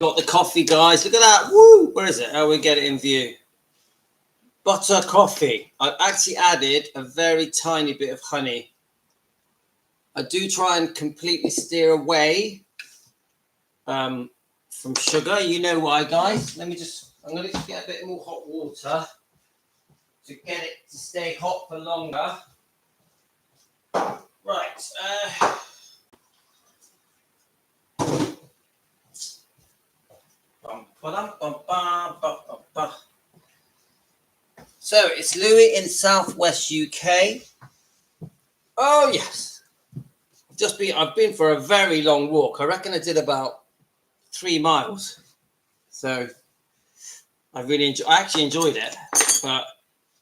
Got the coffee, guys. Look at that. Woo! Where is it? Oh, we get it in view. Butter coffee. I actually added a very tiny bit of honey. I do try and completely steer away from sugar. You know why, guys. I'm going to get a bit more hot water to get it to stay hot for longer. Right. So it's Louis in Southwest UK. Oh yes, I've been for a very long walk. I reckon I did about 3 miles. So I actually enjoyed it, but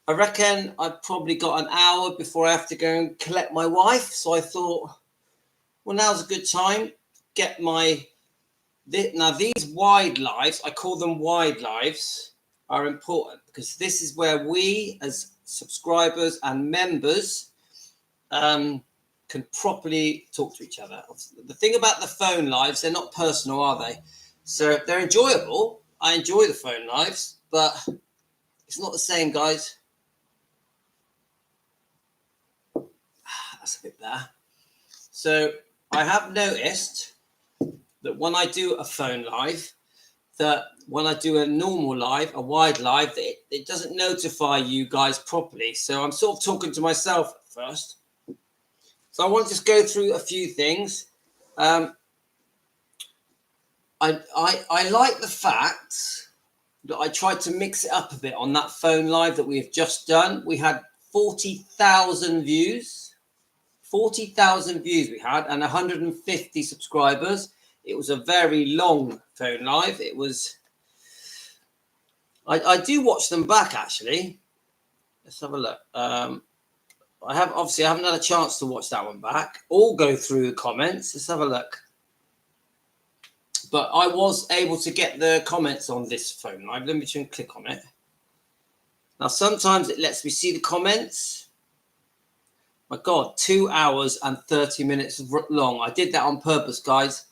I reckon I've probably got an hour before I have to go and collect my wife. So I thought, well, now's a good time. Now these wide lives, I call them wide lives, are important because this is where we as subscribers and members can properly talk to each other. The thing about the phone lives, they're not personal, are they? So they're enjoyable. I enjoy the phone lives, but it's not the same, guys. That's a bit better. So I have noticed that when I do a phone live, that when I do a normal live, a wide live, it doesn't notify you guys properly. So I'm sort of talking to myself at first. So I want to just go through a few things. I like the fact that I tried to mix it up a bit on that phone live that we have just done. We had 40,000 views. 40,000 views we had and 150 subscribers. It was a very long phone live. It was. I do watch them back actually. Let's have a look. I haven't had a chance to watch that one back. All go through the comments. Let's have a look. But I was able to get the comments on this phone live. Let me try and click on it. Now sometimes it lets me see the comments. My God, 2 hours and 30 minutes long. I did that on purpose, guys.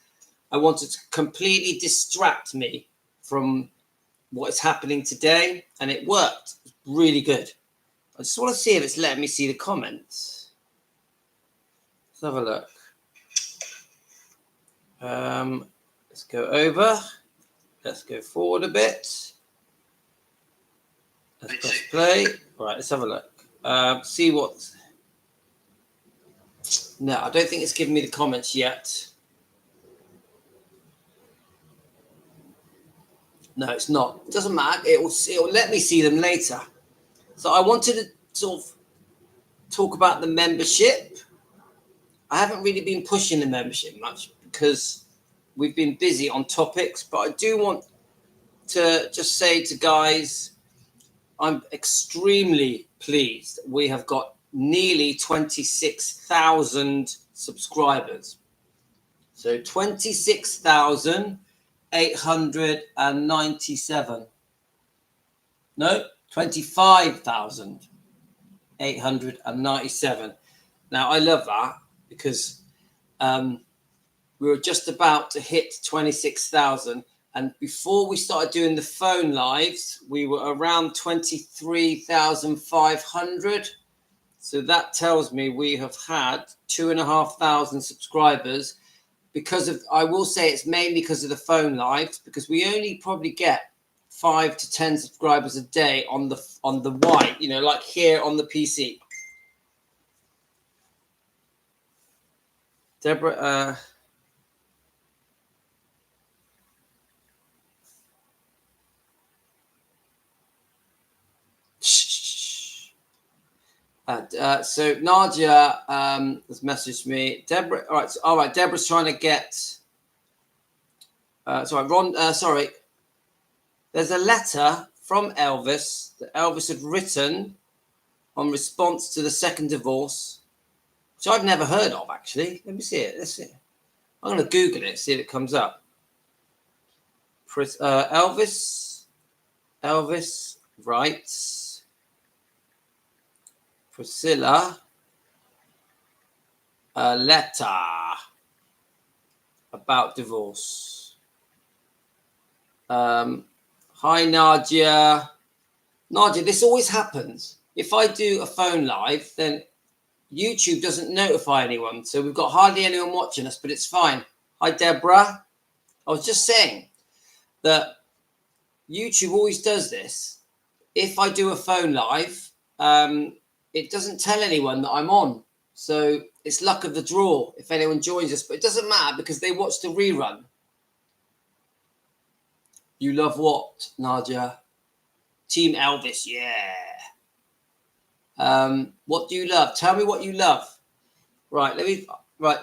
I wanted to completely distract me from what is happening today, and it worked. It was really good. I just want to see if it's letting me see the comments. Let's have a look. Let's go over. Let's go forward a bit. Let's press play. Right, let's have a look. See what... No, I don't think it's giving me the comments yet. No, it's not. It doesn't matter. It will let me see them later. So I wanted to sort of talk about the membership. I haven't really been pushing the membership much because we've been busy on topics, but I do want to just say to guys, I'm extremely pleased. We have got nearly 26,000 subscribers. So 26,897. No, 25,897. Now, I love that because we were just about to hit 26,000. And before we started doing the phone lives, we were around 23,500. So that tells me we have had 2,500 subscribers because of, I will say it's mainly because of the phone lives, because we only probably get 5 to 10 subscribers a day on the white, you know, like here on the PC. Deborah, so Nadia has messaged me. Deborah, all right. Deborah's trying to get. Sorry. There's a letter from Elvis that Elvis had written on response to the second divorce, which I've never heard of actually. Let me see it. Let's see. I'm going to Google it, see if it comes up. Elvis writes. Priscilla, a letter about divorce. Hi, Nadia. Nadia, this always happens. If I do a phone live, then YouTube doesn't notify anyone. So we've got hardly anyone watching us, but it's fine. Hi, Deborah. I was just saying that YouTube always does this. If I do a phone live, it doesn't tell anyone that I'm on. So it's luck of the draw if anyone joins us. But it doesn't matter because they watch the rerun. You love what, Nadia? Team Elvis, yeah. What do you love? Tell me what you love. Right,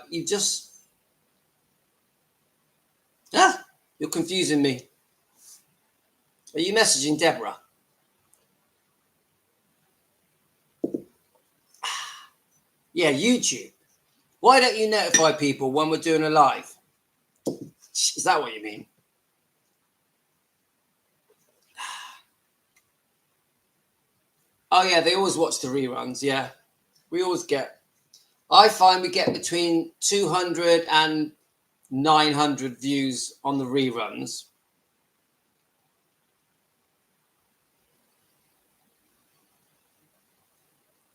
you just... you're confusing me. Are you messaging Deborah? Yeah, YouTube. Why don't you notify people when we're doing a live? Is that what you mean? Oh, yeah, they always watch the reruns, yeah. We always get... I find we get between 200 and 900 views on the reruns.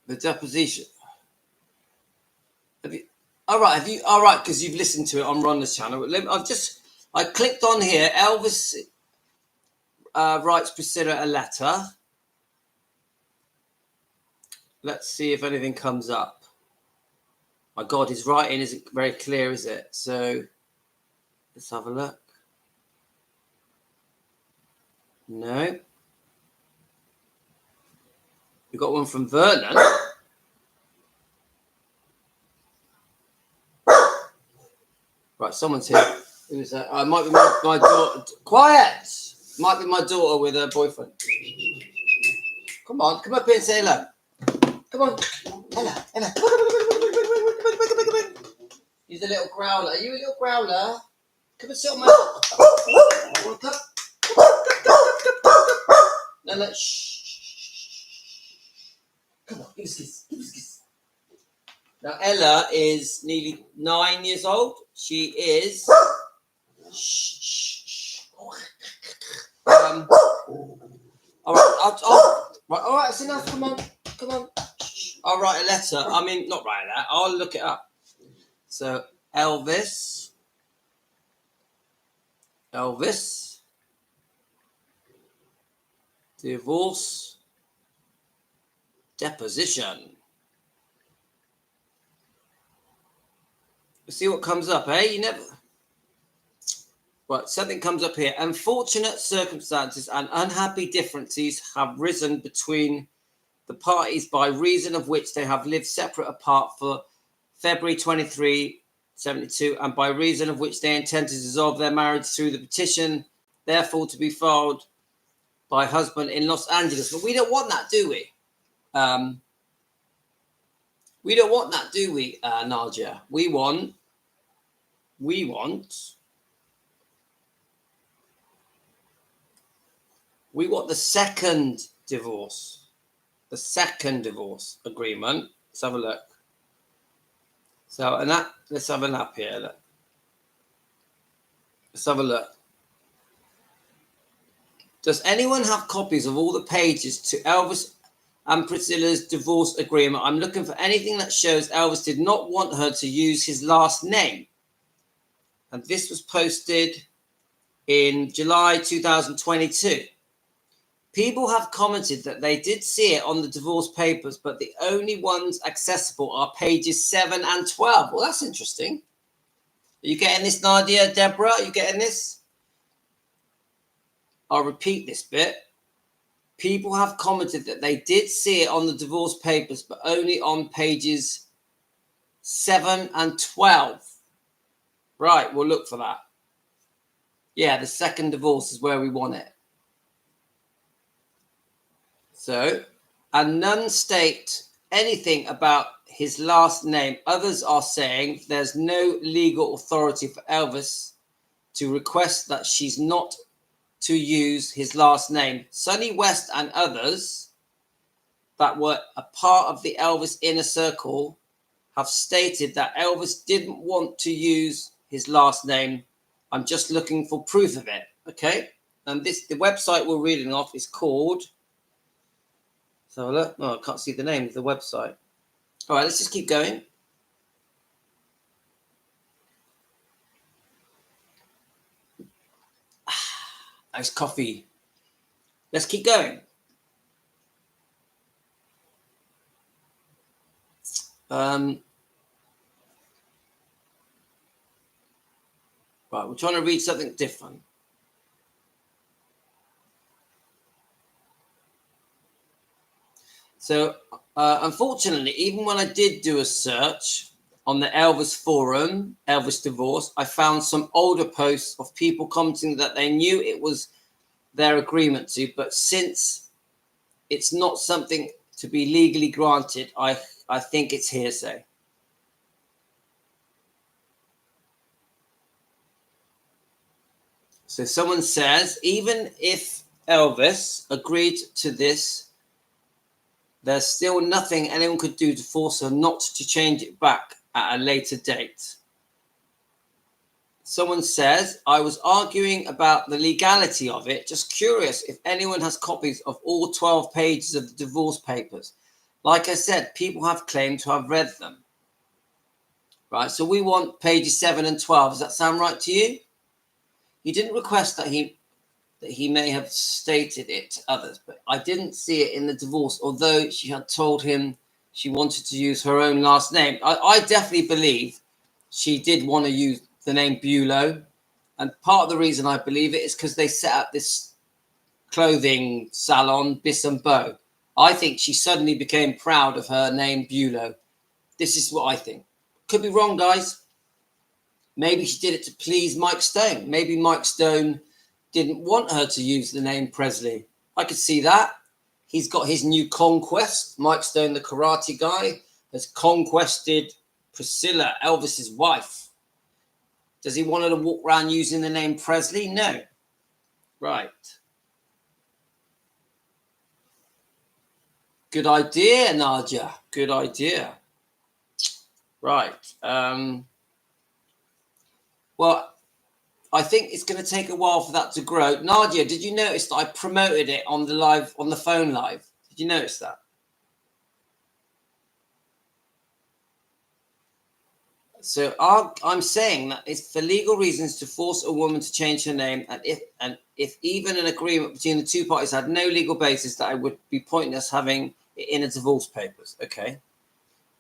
The deposition. All right, because you've listened to it on Rhonda's channel. I clicked on here. Elvis writes Priscilla a letter. Let's see if anything comes up. My God, his writing isn't very clear, is it? So let's have a look. No. We got one from Vernon. Right, someone's here. Who's that? It might be my daughter. Quiet! Might be my daughter with her boyfriend. Come on, come up here and say hello. Come on. Ella. He's a little growler. Are you a little growler? Come and sit on my... No, shh. Come on, give us a kiss. Now, Ella is nearly 9 years old. She is... Shh. All right, all right, that's enough. Come on. I'll write a letter. I mean, not write that. I'll look it up. So, Elvis, divorce, deposition. See what comes up, eh? You never... Right, something comes up here. Unfortunate circumstances and unhappy differences have risen between the parties by reason of which they have lived separate apart for February 23, 72, and by reason of which they intend to dissolve their marriage through the petition, therefore to be filed by husband in Los Angeles. But we don't want that, do we? We don't want that, do we, Nadia? We want the second divorce. The second divorce agreement. Let's have a look. So, and that, let's have an app here. Look. Let's have a look. Does anyone have copies of all the pages to Elvis and Priscilla's divorce agreement? I'm looking for anything that shows Elvis did not want her to use his last name. And this was posted in July 2022. People have commented that they did see it on the divorce papers, but the only ones accessible are pages 7 and 12. Well, that's interesting. Are you getting this, Nadia? Deborah, are you getting this? I'll repeat this bit. People have commented that they did see it on the divorce papers, but only on pages 7 and 12. Right, we'll look for that. Yeah, the second divorce is where we want it. So, and none state anything about his last name. Others are saying there's no legal authority for Elvis to request that she's not to use his last name. Sonny West and others that were a part of the Elvis inner circle have stated that Elvis didn't want to use his last name. I'm just looking for proof of it. Okay. And the website we're reading off is called. So look, oh, I can't see the name of the website. All right, let's just keep going. Nice coffee. Let's keep going. Right, we're trying to read something different. So, unfortunately, even when I did do a search on the Elvis forum, Elvis divorce, I found some older posts of people commenting that they knew it was their agreement to, but since it's not something to be legally granted, I think it's hearsay. So someone says, even if Elvis agreed to this, there's still nothing anyone could do to force her not to change it back at a later date. Someone says, I was arguing about the legality of it, just curious if anyone has copies of all 12 pages of the divorce papers. Like I said, people have claimed to have read them. Right, so we want pages 7 and 12. Does that sound right to you? He didn't request that he may have stated it to others, but I didn't see it in the divorce, although she had told him she wanted to use her own last name. I definitely believe she did want to use the name Bulow, and part of the reason I believe it is because they set up this clothing salon, Biss and Bow. I think she suddenly became proud of her name Bulow. This is what I think. Could be wrong, guys. Maybe she did it to please Mike Stone. Maybe Mike Stone didn't want her to use the name Presley. I could see that. He's got his new conquest. Mike Stone, the karate guy, has conquested Priscilla, Elvis's wife. Does he want her to walk around using the name Presley? No. Right. Good idea, Nadia. Good idea. Right. Well, I think it's going to take a while for that to grow. Nadia, did you notice that I promoted it on the phone live? Did you notice that? So I'm saying that it's for legal reasons to force a woman to change her name, and if even an agreement between the two parties had no legal basis, that it would be pointless having it in a divorce papers. Okay,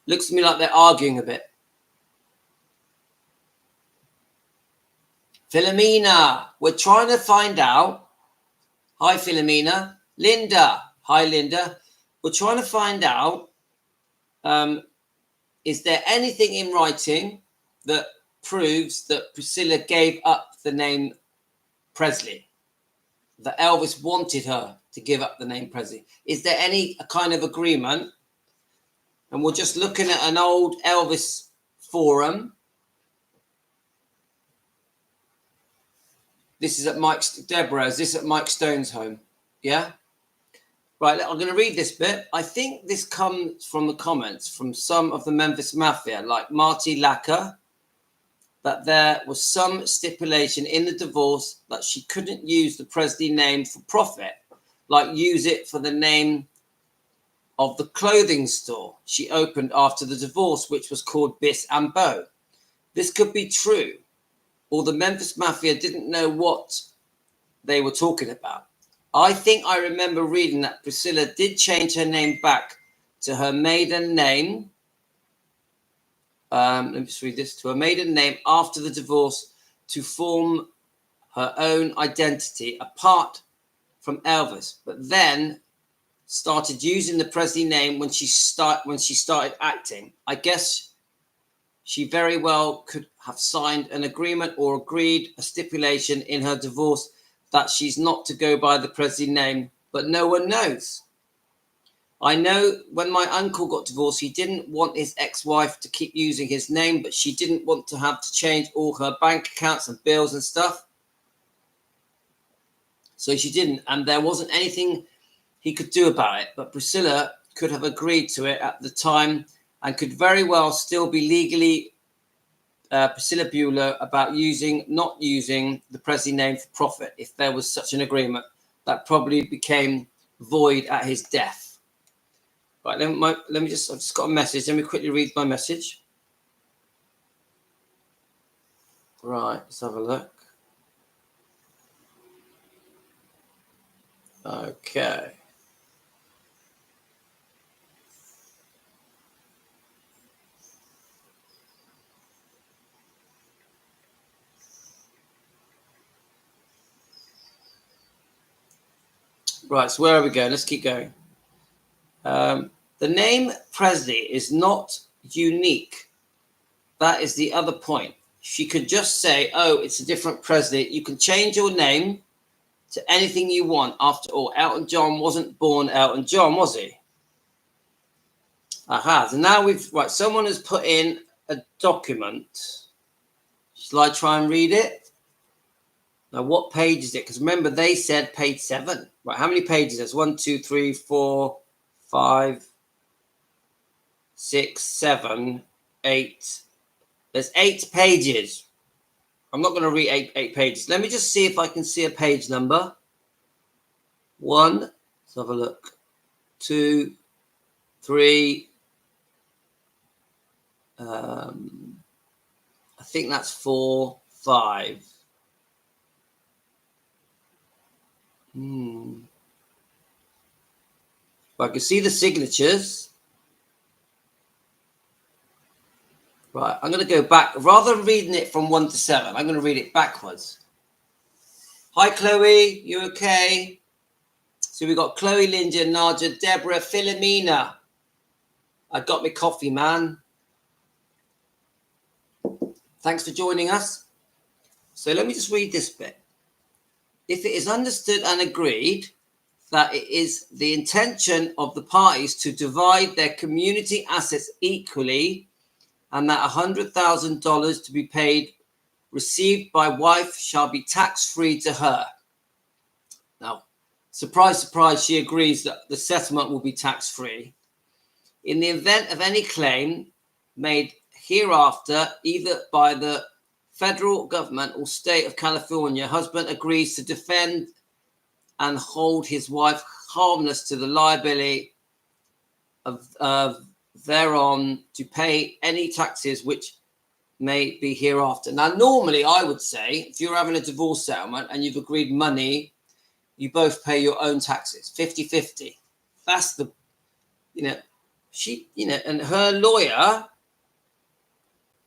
looks to me like they're arguing a bit. Philomena, we're trying to find out. Hi, Philomena. Linda. Hi, Linda. We're trying to find out, is there anything in writing that proves that Priscilla gave up the name Presley? That Elvis wanted her to give up the name Presley? Is there any kind of agreement? And we're just looking at an old Elvis forum. This is at Deborah, is this at Mike Stone's home? Yeah? Right, I'm going to read this bit. I think this comes from the comments from some of the Memphis Mafia, like Marty Lacker, that there was some stipulation in the divorce that she couldn't use the Presley name for profit, like use it for the name of the clothing store she opened after the divorce, which was called Biss and Bow. This could be true, or the Memphis Mafia didn't know what they were talking about. I think I remember reading that Priscilla did change her name back to her maiden name. Let me just read this. To her maiden name after the divorce to form her own identity apart from Elvis, but then started using the Presley name when she started acting. I guess she very well could have signed an agreement or agreed a stipulation in her divorce that she's not to go by the Presley name, but no one knows. I know when my uncle got divorced, he didn't want his ex-wife to keep using his name, but she didn't want to have to change all her bank accounts and bills and stuff. So she didn't, and there wasn't anything he could do about it. But Priscilla could have agreed to it at the time and could very well still be legally Priscilla Bueller about not using the Presley name for profit. If there was such an agreement, that probably became void at his death. Right, let me I've just got a message. Let me quickly read my message. Right, let's have a look. Okay. Right, so where are we going? Let's keep going. The name Presley is not unique. That is the other point. She could just say, oh, it's a different Presley. You can change your name to anything you want. After all, Elton John wasn't born Elton John, was he? Aha. So now someone has put in a document. Shall I try and read it? Now, what page is it? Because remember, they said page 7. Right, how many pages is this? 1, 2, 3, 4, 5, 6, 7, 8. There's 8 pages. I'm not going to read eight pages. Let me just see if I can see a page number. 1. Let's have a look. 2, 3. I think that's 4, 5. But I can see the signatures. Right, I'm going to go back. Rather than reading it from 1 to 7, I'm going to read it backwards. Hi, Chloe. You okay? So we've got Chloe, Linda, Nadia, Deborah, Philomena. I got my coffee, man. Thanks for joining us. So let me just read this bit. If it is understood and agreed that it is the intention of the parties to divide their community assets equally, and that $100,000 to be paid received by wife shall be tax-free to her. Now, surprise, surprise, she agrees that the settlement will be tax-free. In the event of any claim made hereafter, either by the federal government or state of California, husband agrees to defend and hold his wife harmless to the liability of thereon to pay any taxes which may be hereafter. Now, normally I would say if you're having a divorce settlement and you've agreed money, you both pay your own taxes, 50-50. That's the, and her lawyer,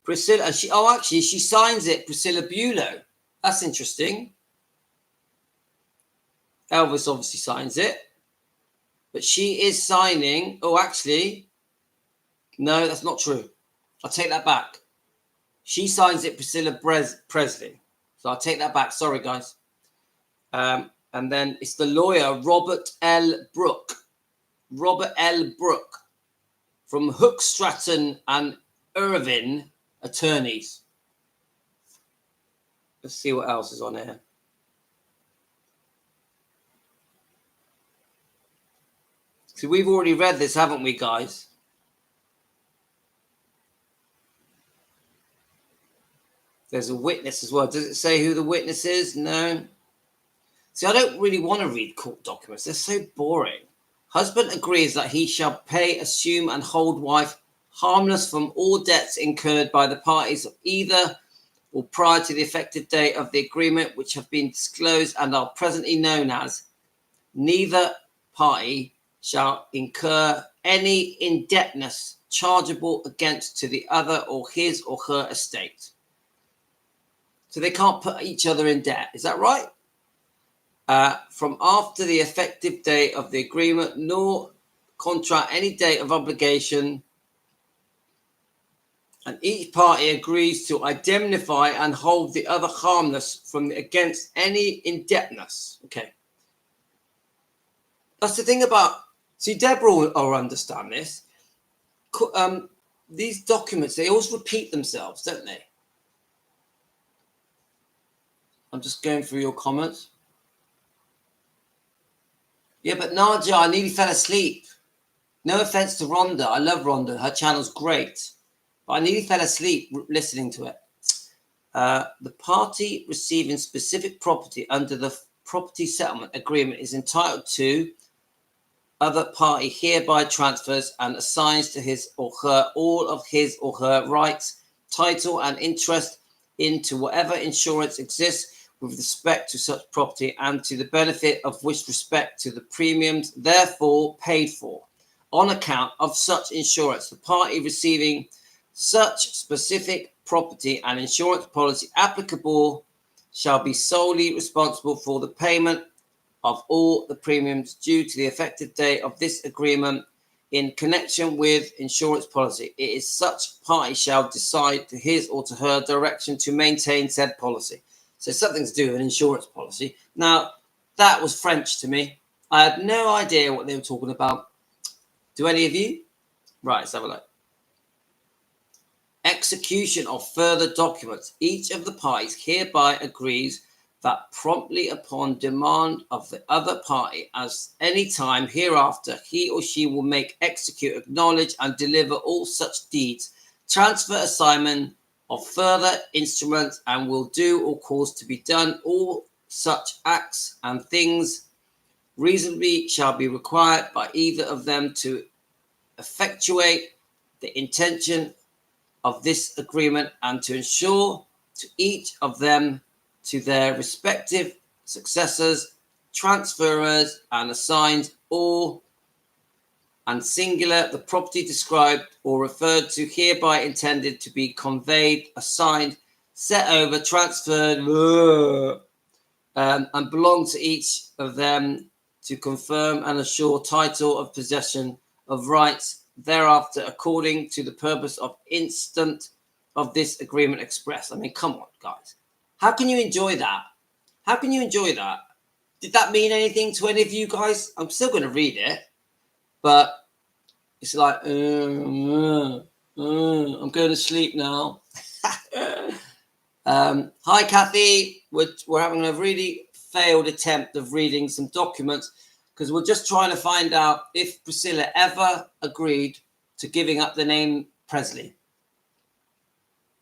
Priscilla, she signs it, Priscilla Bueller. That's interesting. Elvis obviously signs it, but she is signing. Oh, actually, no, that's not true. I'll take that back. She signs it, Priscilla Presley. So I'll take that back. Sorry, guys. And then it's the lawyer, Robert L. Brooke. Robert L. Brooke from Hook, Stratton and Irvin attorneys. Let's see what else is on here. See, we've already read this, haven't we, guys? There's a witness as well. Does it say who the witness is? No. See, I don't really want to read court documents. They're so boring. Husband agrees that he shall pay, assume, and hold wife harmless from all debts incurred by the parties of either or prior to the effective date of the agreement, which have been disclosed and are presently known as. Neither party shall incur any indebtedness chargeable against to the other or his or her estate. So they can't put each other in debt. Is that right? From after the effective date of the agreement, nor contract any date of obligation, and each party agrees to indemnify and hold the other harmless against any indebtedness. Okay. That's the thing about, see, Deborah will understand this. These documents, they always repeat themselves, don't they? I'm just going through your comments. Yeah, but Nadia, I nearly fell asleep. No offense to Rhonda. I love Rhonda. Her channel's great. But I nearly fell asleep listening to it. The party receiving specific property under the property settlement agreement is entitled to other party hereby transfers and assigns to his or her all of his or her rights, title, and interest into whatever insurance exists with respect to such property and to the benefit of which respect to the premiums therefore paid for on account of such insurance. The party receiving such specific property and insurance policy applicable shall be solely responsible for the payment of all the premiums due to the effective date of this agreement in connection with insurance policy. It is such party shall decide to his or to her direction to maintain said policy. So something to do with an insurance policy. Now, that was French to me. I had no idea what they were talking about. Do any of you? Right, let's have a look. Execution of further documents. Each of the parties hereby agrees that promptly upon demand of the other party as any time hereafter he or she will make, execute, acknowledge, and deliver all such deeds, transfer, assignment of further instruments, and will do or cause to be done all such acts and things reasonably shall be required by either of them to effectuate the intention of this agreement and to ensure to each of them to their respective successors, transferors, and assigned all and singular the property described or referred to hereby intended to be conveyed, assigned, set over, transferred, and belong to each of them to confirm and assure title of possession of rights thereafter according to the purpose of instant of this agreement expressed. I mean, come on, guys. How can you enjoy that? How can you enjoy that? Did that mean anything to any of you guys? I'm still going to read it, but it's like, I'm going to sleep now. Hi, Kathy. We're having a really failed attempt of reading some documents because we're just trying to find out if Priscilla ever agreed to giving up the name Presley.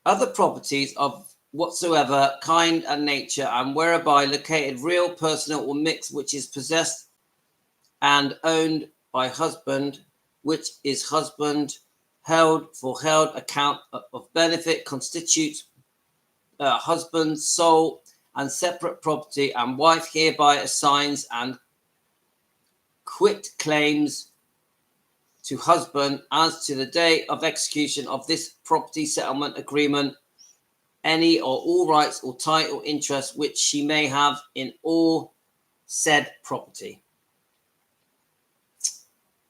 Other properties of whatsoever kind and nature and whereby located real, personal, or mixed, which is possessed and owned by husband, which is husband, held for held account of benefit, constitutes husband's sole and separate property, and wife hereby assigns and quit claims to husband as to the day of execution of this property settlement agreement any or all rights or title interest which she may have in all said property.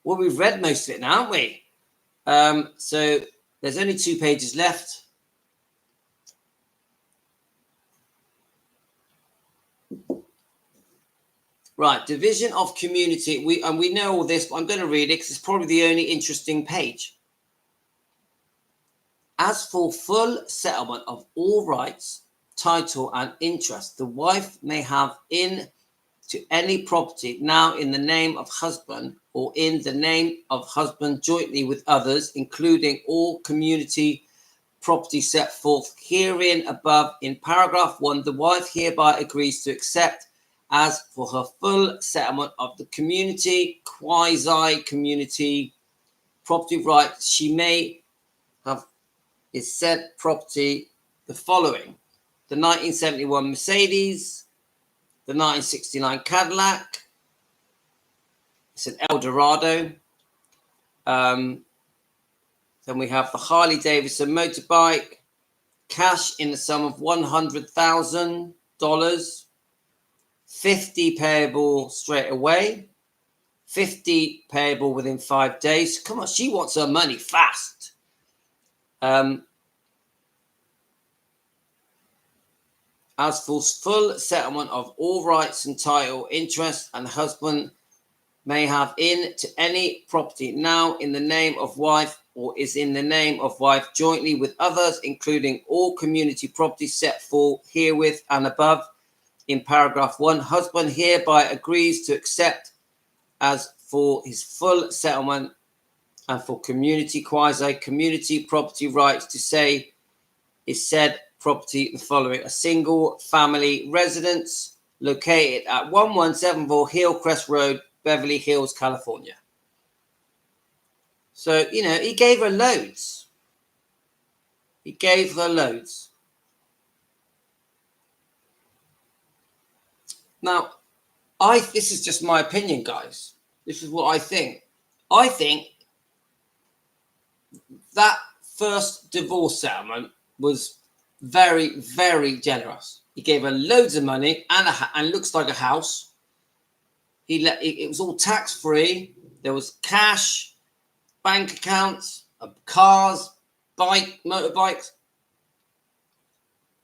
Well, we've read most of it now, haven't we? So there's only 2 pages left. Right, division of community. We know all this, but I'm going to read it because it's probably the only interesting page. As for full settlement of all rights, title, and interest, the wife may have in to any property now in the name of husband or in the name of husband jointly with others, including all community property set forth herein above in paragraph 1, the wife hereby agrees to accept as for her full settlement of the community, quasi-community property rights, she may have is said property the following: the 1971 Mercedes, the 1969 Cadillac, it's an Eldorado. Then we have the Harley Davidson motorbike, cash in the sum of $100,000, 50 payable straight away, 50 payable within 5 days. Come on, she wants her money fast. As for full settlement of all rights and title, interest, and husband may have in to any property now in the name of wife or is in the name of wife jointly with others, including all community property set forth herewith and above in paragraph 1, husband hereby agrees to accept as for his full settlement and for community, quasi-community property rights to say is said property the following: a single family residence located at 1174 Hillcrest Road, Beverly Hills, California. So, you know, he gave her loads. He gave her loads. Now, this is just my opinion, guys. This is what I think. I think that first divorce settlement was very, very generous. He gave her loads of money and looks like a house. It was all tax-free. There was cash, bank accounts, cars, motorbikes.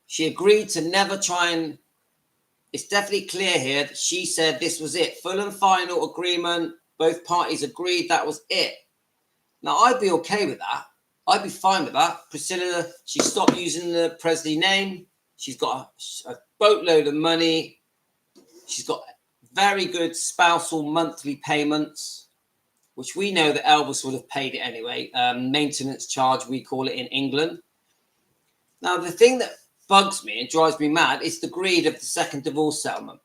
She agreed to never try and... It's definitely clear here that she said this was it. Full and final agreement. Both parties agreed that was it. Now, I'd be okay with that. I'd be fine with that. Priscilla, she stopped using the Presley name. She's got a boatload of money. She's got very good spousal monthly payments, which we know that Elvis would have paid it anyway. Maintenance charge, we call it in England. Now, the thing that bugs me and drives me mad is the greed of the second divorce settlement.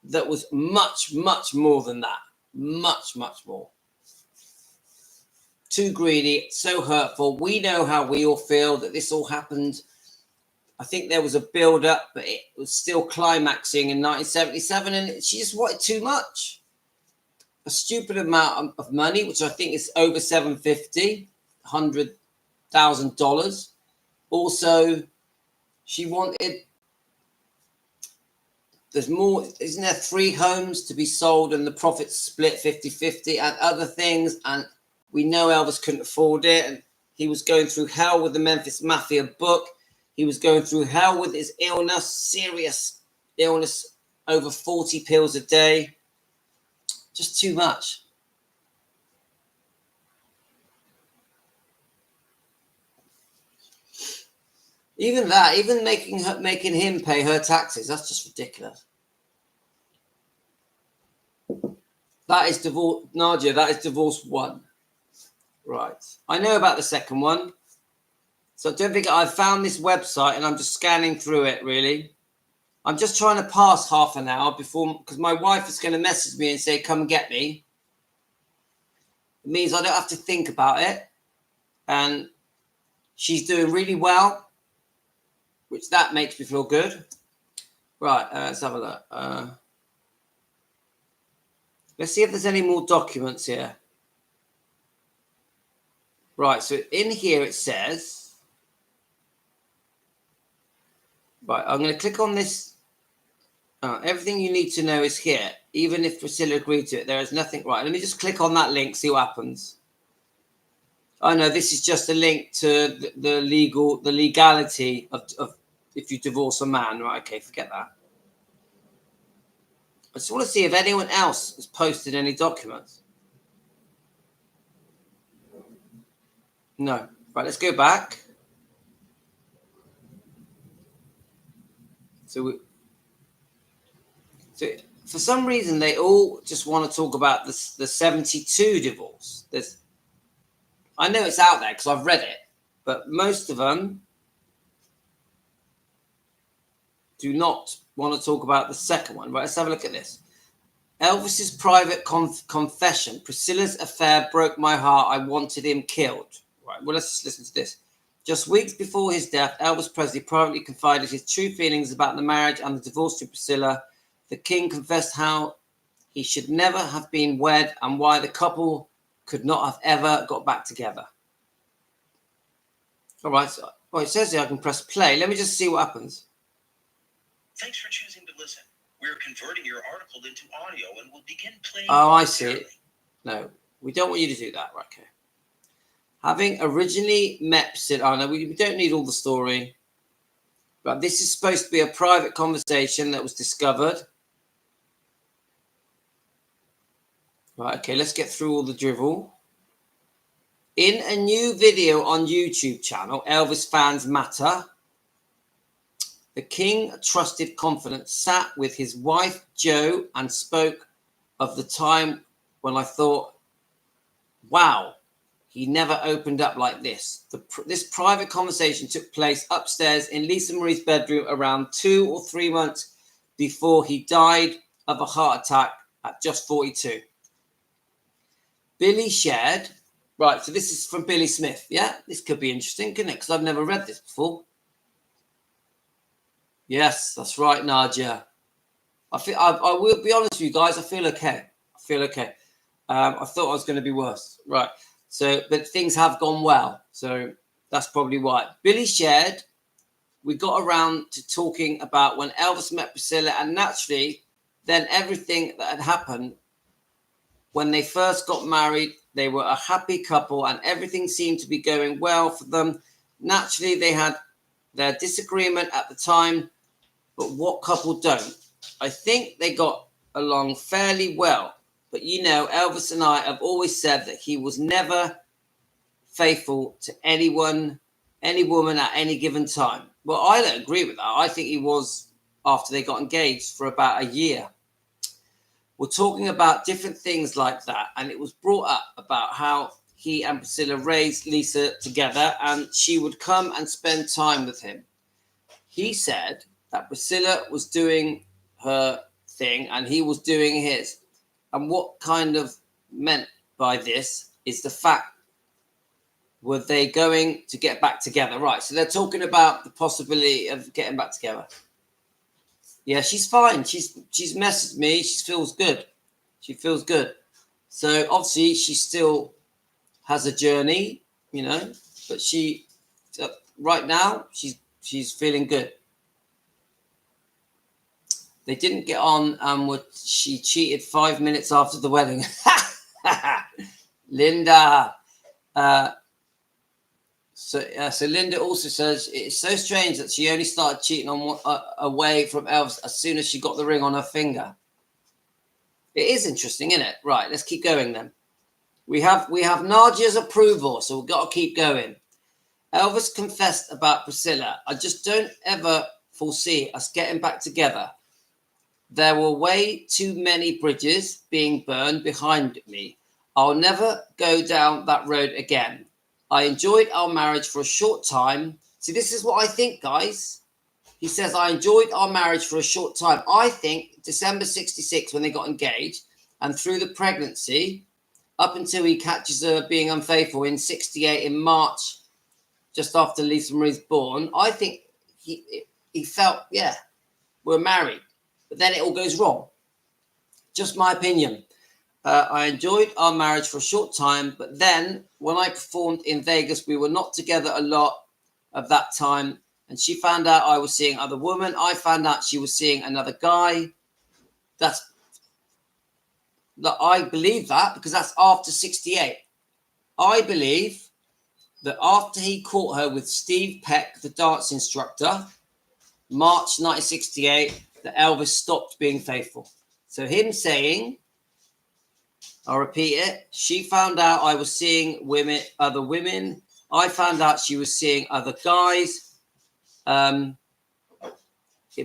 That was much, much more than that. Much, much more. Too greedy, so hurtful. We know how we all feel that this all happened. I think there was a build-up, but it was still climaxing in 1977, and she just wanted too much. A stupid amount of money, which I think is over $100,000. Also, she wanted... There's more, isn't there 3 homes to be sold and the profits split 50-50 and other things? And we know Elvis couldn't afford it. And he was going through hell with the Memphis Mafia book. He was going through hell with his illness, serious illness, over 40 pills a day. Just too much. Even that, even making him pay her taxes, that's just ridiculous. That is divorce, Nadia, that is divorce 1. Right. I know about the second one. So don't think I found this website and I'm just scanning through it, really. I'm just trying to pass half an hour before, because my wife is going to message me and say, come and get me. It means I don't have to think about it. And she's doing really well, which that makes me feel good. Right, let's have a look. Let's see if there's any more documents here. Right, so in here it says... Right, I'm going to click on this. Everything you need to know is here. Even if Priscilla agreed to it, there is nothing... Right, let me just click on that link, see what happens. Oh, no, this is just a link to the legality of if you divorce a man. Right, okay, forget that. I just want to see if anyone else has posted any documents. No. Right, let's go back. So for some reason, they all just want to talk about the 72 divorce. I know it's out there because I've read it, but most of them do not want to talk about the second one. Right, let's have a look at this. Elvis's private confession. Priscilla's affair broke my heart. I wanted him killed. Right, well, let's just listen to this. Just weeks before his death, Elvis Presley privately confided his true feelings about the marriage and the divorce to Priscilla. The king confessed how he should never have been wed and why the couple could not have ever got back together. All right, so it says here I can press play. Let me just see what happens. Thanks for choosing to listen. We're converting your article into audio and we'll begin playing. Oh, I see. No, we don't want you to do that. Right, okay. Having originally met Priscilla, no, we don't need all the story. But this is supposed to be a private conversation that was discovered. Right, okay, let's get through all the drivel. In a new video on YouTube channel, Elvis Fans Matter, the king, trusted confidant, sat with his wife, Jo, and spoke of the time when I thought, wow, he never opened up like this. This private conversation took place upstairs in Lisa Marie's bedroom around 2 or 3 months before he died of a heart attack at just 42. Billy shared, right, so this is from Billy Smith. Yeah, this could be interesting, couldn't it? Because I've never read this before. Yes, that's right, Nadia. I will be honest with you guys, I feel okay. I thought I was going to be worse. Right. So, but things have gone well. So that's probably why. Billy shared, we got around to talking about when Elvis met Priscilla, and naturally, then everything that had happened when they first got married. They were a happy couple and everything seemed to be going well for them. Naturally, they had their disagreement at the time, but what couple don't? I think they got along fairly well. But you know, Elvis and I have always said that he was never faithful to anyone, any woman at any given time. Well, I don't agree with that. I think he was after they got engaged for about a year. We're talking about different things like that. And it was brought up about how he and Priscilla raised Lisa together and she would come and spend time with him. He said that Priscilla was doing her thing and he was doing his. And what kind of meant by this is the fact, were they going to get back together? Right, so they're talking about the possibility of getting back together. Yeah, she's fine. She's messaged me. She feels good. So obviously she still has a journey, you know, but she right now she's feeling good. They didn't get on and she cheated 5 minutes after the wedding. Linda. So Linda also says it's so strange that she only started cheating on away from Elvis as soon as she got the ring on her finger. It is interesting, isn't it? Right, let's keep going then. We have Nadia's approval, so we've got to keep going. Elvis confessed about Priscilla. I just don't ever foresee us getting back together. There were way too many bridges being burned behind me. I'll never go down that road again. I enjoyed our marriage for a short time. See, this is what I think, guys. He says, I enjoyed our marriage for a short time. I think December 66, when they got engaged, and through the pregnancy, up until he catches her being unfaithful in 68 in March, just after Lisa Marie's born, I think he felt, yeah, we're married. But then it all goes wrong. Just my opinion. I enjoyed our marriage for a short time, but then when I performed in Vegas, we were not together a lot of that time. And she found out I was seeing other women. I found out she was seeing another guy. I believe that because that's after 68. I believe that after he caught her with Steve Peck, the dance instructor, March 1968, that Elvis stopped being faithful. So him saying, I'll repeat it, she found out I was seeing other women. I found out she was seeing other guys. It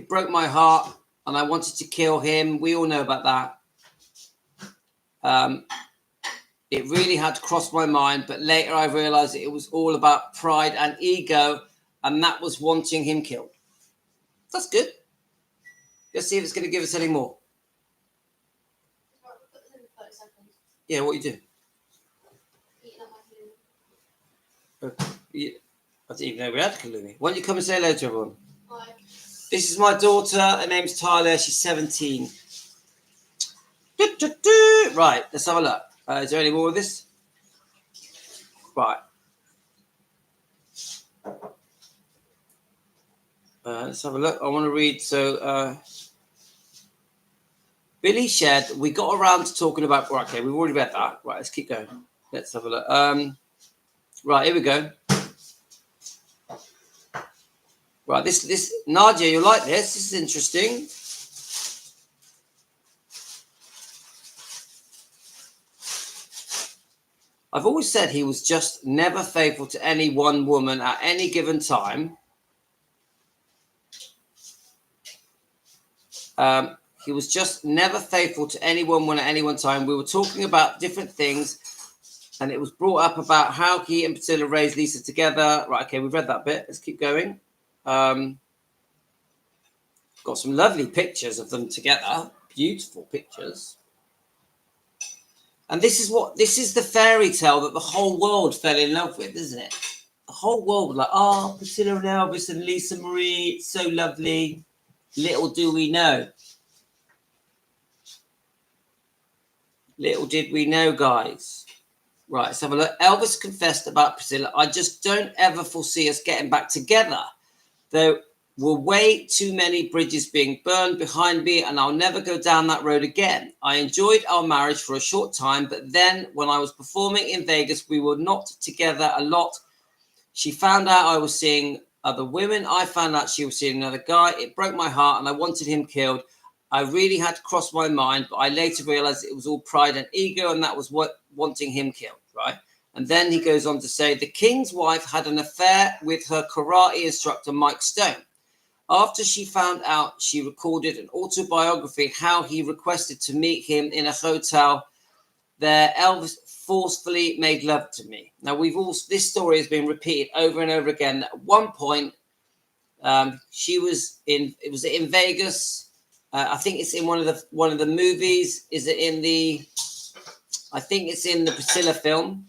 broke my heart and I wanted to kill him. We all know about that. It really had crossed my mind, but later I realized it was all about pride and ego, and that was wanting him killed. That's good. Let's see if it's going to give us any more. Yeah, what you do? Yeah, I didn't even know we had Kalumi. Why don't you come and say hello to everyone? Hi. This is my daughter. Her name's Tyler. She's 17. Right, let's have a look. Is there any more of this? Right. Let's have a look. I want to read. So, Billy shared, we got around to talking about, right, okay, we've already read that. Right, let's keep going. Let's have a look. Right, here we go. Right, this Nadia, you like this? This is interesting. I've always said he was just never faithful to any one woman at any given time. He was just never faithful to any woman at any one time. We were talking about different things. And it was brought up about how he and Priscilla raised Lisa together. Right, okay, we've read that bit. Let's keep going. Got some lovely pictures of them together. Beautiful pictures. And this is the fairy tale that the whole world fell in love with, isn't it? The whole world was like, oh, Priscilla and Elvis and Lisa Marie, it's so lovely. Little do we know. Little did we know, guys. Right, let's have a look. Elvis confessed about Priscilla. I just don't ever foresee us getting back together. There were way too many bridges being burned behind me, and I'll never go down that road again. I enjoyed our marriage for a short time, but then when I was performing in Vegas, we were not together a lot. She found out I was seeing other women. I found out she was seeing another guy. It broke my heart, and I wanted him killed. I really had to cross my mind, but I later realized it was all pride and ego, and that was what wanting him killed, right? And then he goes on to say, the king's wife had an affair with her karate instructor, Mike Stone. After she found out, she recorded an autobiography, how he requested to meet him in a hotel there. Elvis forcefully made love to me. Now, this story has been repeated over and over again. At one point, it was in Vegas. I think it's in one of the movies. Is it in the? I think it's in the Priscilla film.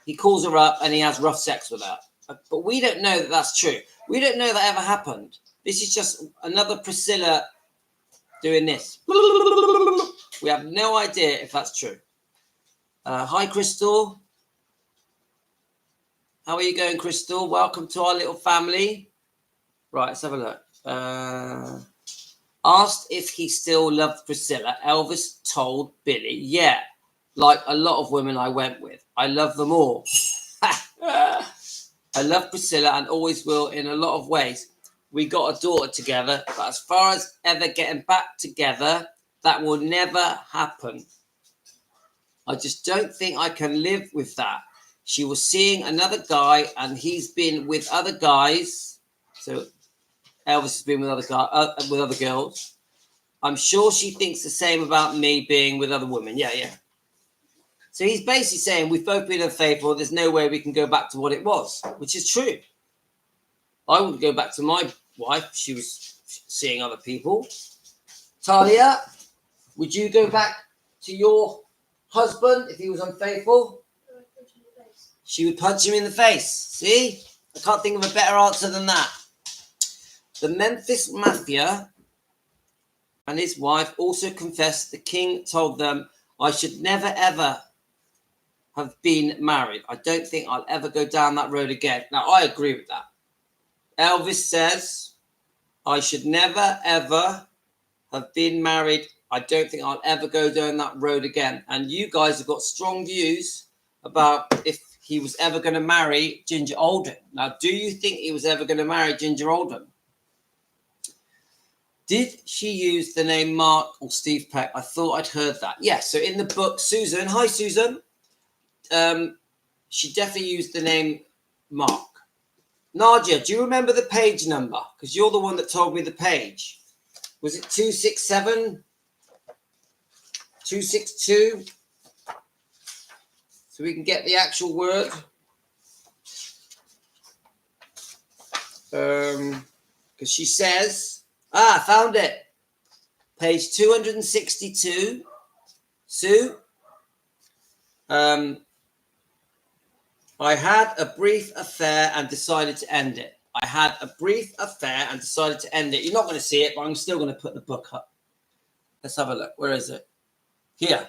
He calls her up and he has rough sex with her. But we don't know that that's true. We don't know that ever happened. This is just another Priscilla doing this. We have no idea if that's true. Hi, Crystal. How are you going, Crystal? Welcome to our little family. Right, let's have a look. Asked if he still loved Priscilla. Elvis told Billy, yeah, like a lot of women I went with. I love them all. I love Priscilla and always will in a lot of ways. We got a daughter together, but as far as ever getting back together, that will never happen. I just don't think I can live with that. She was seeing another guy and he's been with other guys. So Elvis has been with other girls. I'm sure she thinks the same about me being with other women. Yeah. So he's basically saying we've both been unfaithful. There's no way we can go back to what it was, which is true. I wouldn't go back to my wife. She was seeing other people. Talia, would you go back to your husband if he was unfaithful? She would punch him in the face. See? I can't think of a better answer than that. The Memphis Mafia and his wife also confessed the king told them, I should never, ever have been married. I don't think I'll ever go down that road again. Now, I agree with that. Elvis says, I should never, ever have been married. I don't think I'll ever go down that road again. And you guys have got strong views about if he was ever going to marry Ginger Oldham. Now, do you think he was ever going to marry Ginger Oldham? Did she use the name Mark or Steve Peck? I thought I'd heard that. Yes, so in the book, Susan, hi Susan, she definitely used the name Mark. Nadia, do you remember the page number? Because you're the one that told me the page. Was it 267? 262? So we can get the actual word. Because she says... found it. Page 262. Sue. I had a brief affair and decided to end it. I had a brief affair and decided to end it. You're not going to see it, but I'm still going to put the book up. Let's have a look. Where is it? Here.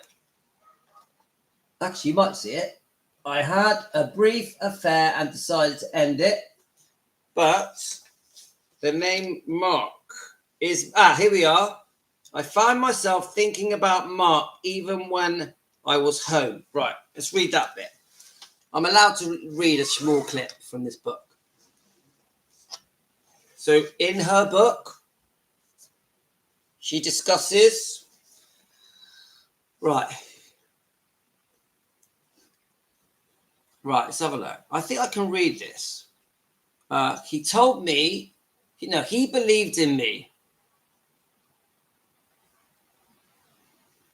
Actually, you might see it. I had a brief affair and decided to end it. But the name Mark is... here we are. I find myself thinking about Mark even when I was home. Right, let's read that bit. I'm allowed to read a small clip from this book. So in her book, she discusses... Right, let's have a look. I think I can read this. He told me, he believed in me.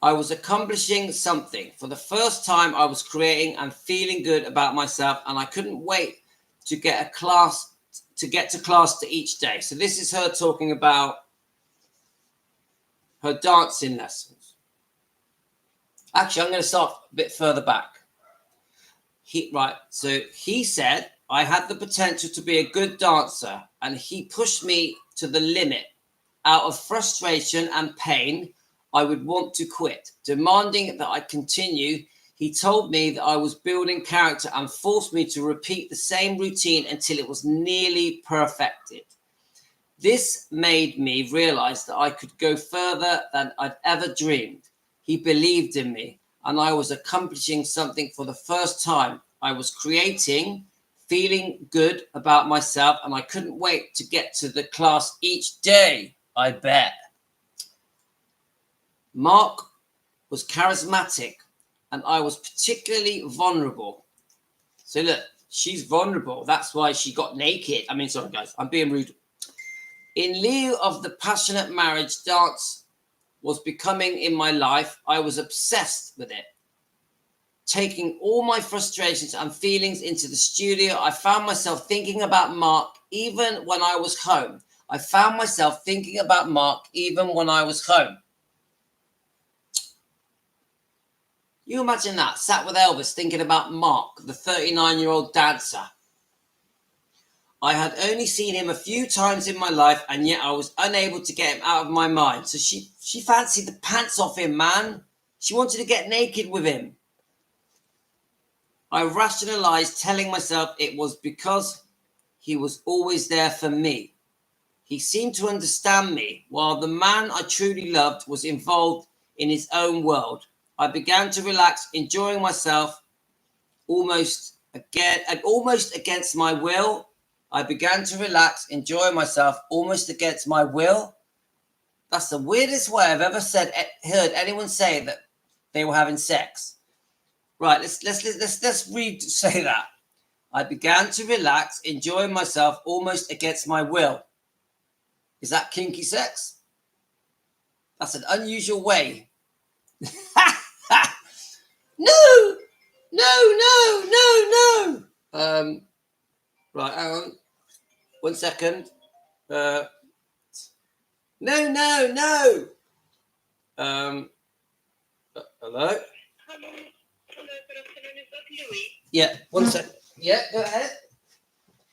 I was accomplishing something. For the first time, I was creating and feeling good about myself, and I couldn't wait to get to class each day. So this is her talking about her dancing lessons. Actually, I'm going to start a bit further back. So he said, I had the potential to be a good dancer, and he pushed me to the limit. Out of frustration and pain, I would want to quit. Demanding that I continue, he told me that I was building character and forced me to repeat the same routine until it was nearly perfected. This made me realize that I could go further than I'd ever dreamed. He believed in me, and I was accomplishing something for the first time. I was creating, feeling good about myself, and I couldn't wait to get to the class each day, I bet. Mark was charismatic, and I was particularly vulnerable. So look, she's vulnerable. That's why she got naked. I mean, sorry, guys, I'm being rude. In lieu of the passionate marriage dance was becoming in my life, I was obsessed with it. Taking all my frustrations and feelings into the studio, I found myself thinking about Mark even when I was home. You imagine that, sat with Elvis thinking about Mark, the 39-year-old dancer. I had only seen him a few times in my life, and yet I was unable to get him out of my mind. So she fancied the pants off him, man. She wanted to get naked with him. I rationalized, telling myself it was because he was always there for me. He seemed to understand me, while the man I truly loved was involved in his own world. I began to relax, enjoying myself almost against my will. That's the weirdest way I've ever heard anyone say that they were having sex. Right, let's say that. I began to relax, enjoying myself almost against my will. Is that kinky sex? That's an unusual way. No. Right, hang on. 1 second. No. Hello? Hello, good afternoon. Is that Louis? Yeah, 1 second. Yeah, go ahead.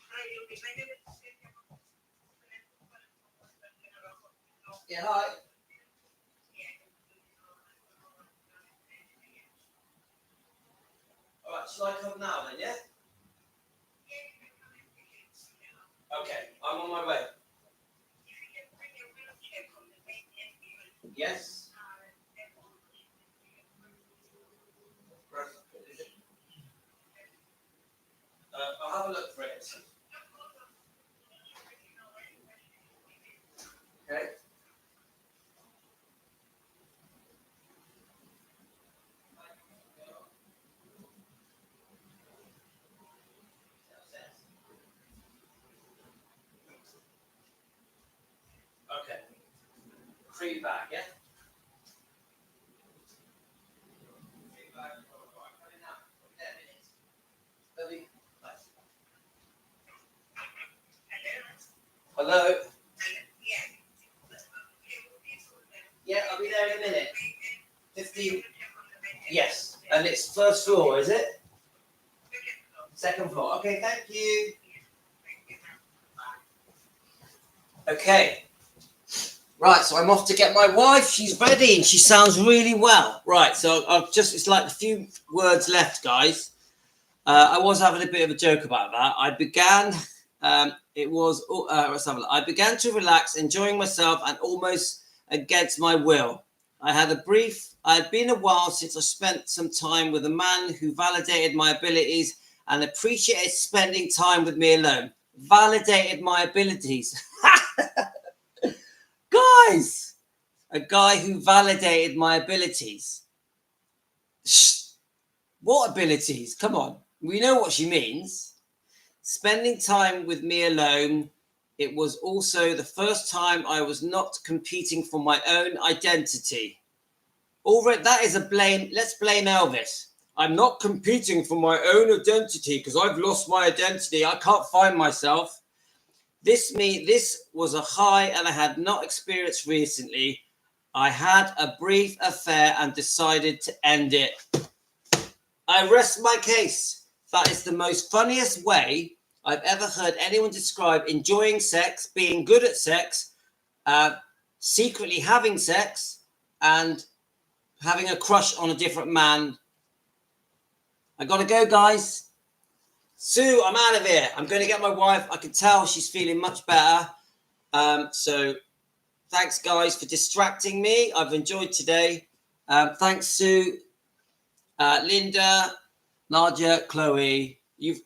Hi, Louis. My name is Priscilla. Yeah, hi. All right, shall I come now then, yeah? Okay, I'm on my way. Yes. I'll have a look for it. Okay. Okay. Free bag, yeah? Free bag. Coming now. 10 minutes. Lovely. Nice. Hello? Yeah, I'll be there in a minute. 15. Yes. And it's first floor, is it? Second floor. Okay, thank you. Okay. Right, so I'm off to get my wife. She's ready and she sounds really well. Right, so it's like a few words left, guys. I was having a bit of a joke about that. I began to relax, enjoying myself and almost against my will. I had been a while since I spent some time with a man who validated my abilities and appreciated spending time with me alone. Validated my abilities. Guys, a guy who validated my abilities. What abilities? Come on. We know what she means. Spending time with me alone. It was also the first time I was not competing for my own identity. Already, that is a blame. Let's blame Elvis. I'm not competing for my own identity because I've lost my identity. I can't find myself. This was a high and I had not experienced recently. I had a brief affair and decided to end it. I rest my case. That is the most funniest way I've ever heard anyone describe enjoying sex, being good at sex, secretly having sex, and having a crush on a different man. I gotta go, guys. Sue, I'm out of here. I'm going to get my wife. I can tell she's feeling much better. So thanks, guys, for distracting me. I've enjoyed today. Thanks, Sue, Linda, Nadia, Chloe.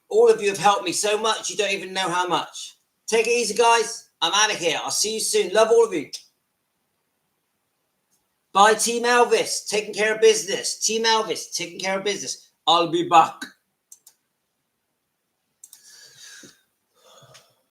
All of you have helped me so much. You don't even know how much. Take it easy, guys. I'm out of here. I'll see you soon. Love all of you. Bye, Team Elvis. Taking care of business. Team Elvis, taking care of business. I'll be back.